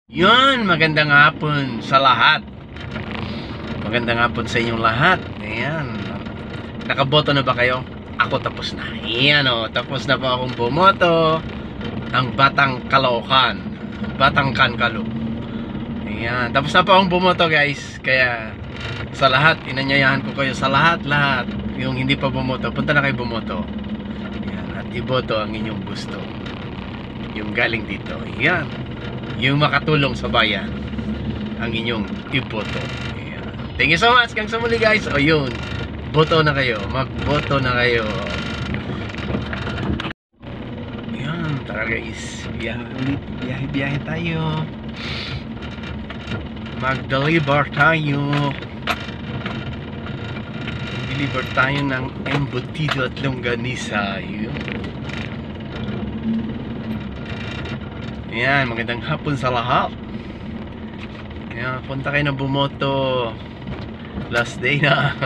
Yun, magandang hapon sa lahat. Magandang hapon sa inyong lahat. Ayan. Nakaboto na ba kayo? Ako tapos na. Ayan o, tapos na po akong bumoto. Ang Batang Caloocan. Batang Kankalo. Ayan, tapos na po akong bumoto guys. Kaya sa lahat, inanyayahan ko kayo sa lahat. Yung hindi pa bumoto, punta na kayo bumoto. Ayan, at iboto ang inyong gusto. Yung galing dito. Ayan. Yung makatulong sa bayan ang inyong iboto. Ayan. Thank you so much. Hanggang sa muli guys. O yun, boto na kayo. Magboto na kayo. Ayan, tara guys. Biyahe tayo. Mag-deliver tayo. Deliver tayo ng embutido at longganisa. Yun. Ayan, magandang hapon sa lahat. Ayan, punta kayo na bumoto. Last day na.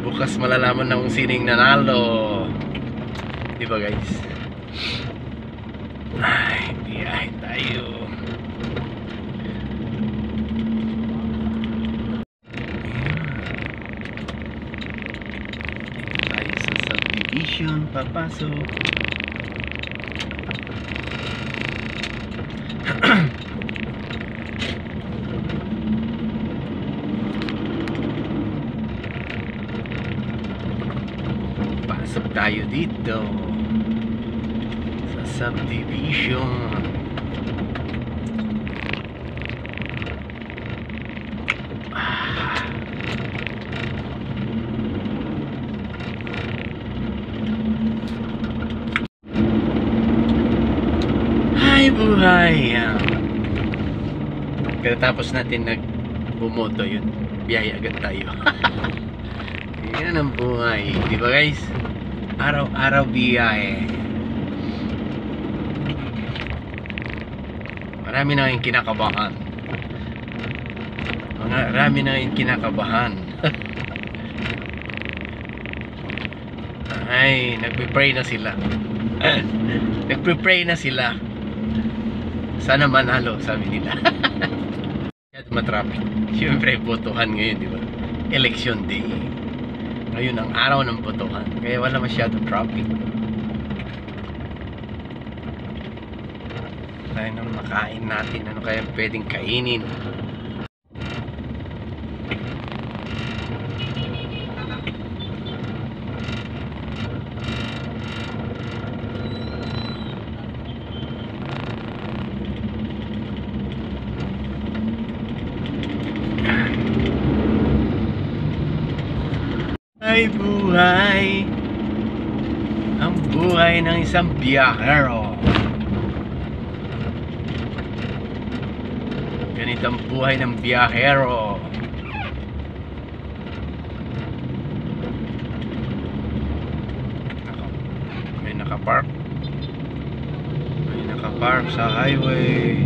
Bukas malalaman na kung sining nanalo. Diba guys? Ay, biyahe tayo. Ayan. Tayo sa subdivision, papasok. Pasok tayo dito sa subdivision. Hi buhay. Katapos natin nagbumoto yun, biyahe agad tayo. Yan ang buhay, di ba guys? Araw-araw biyahe. Marami na yung kinakabahan. Marami na yung kinakabahan. Ay, nagpe-pray na sila. Nagpe-pray na sila. Sana manalo, sabi nila. Matraffic. Siyempre, botohan ngayon, di ba? Election day. Ngayon ang araw ng botohan. Kaya wala masyadong traffic. Tayo nang makain natin. Ano kaya pwedeng kainin? Ay buhay, ang buhay ng isang biyahero. Ganito ang buhay ng biyahero. May nakapark sa highway.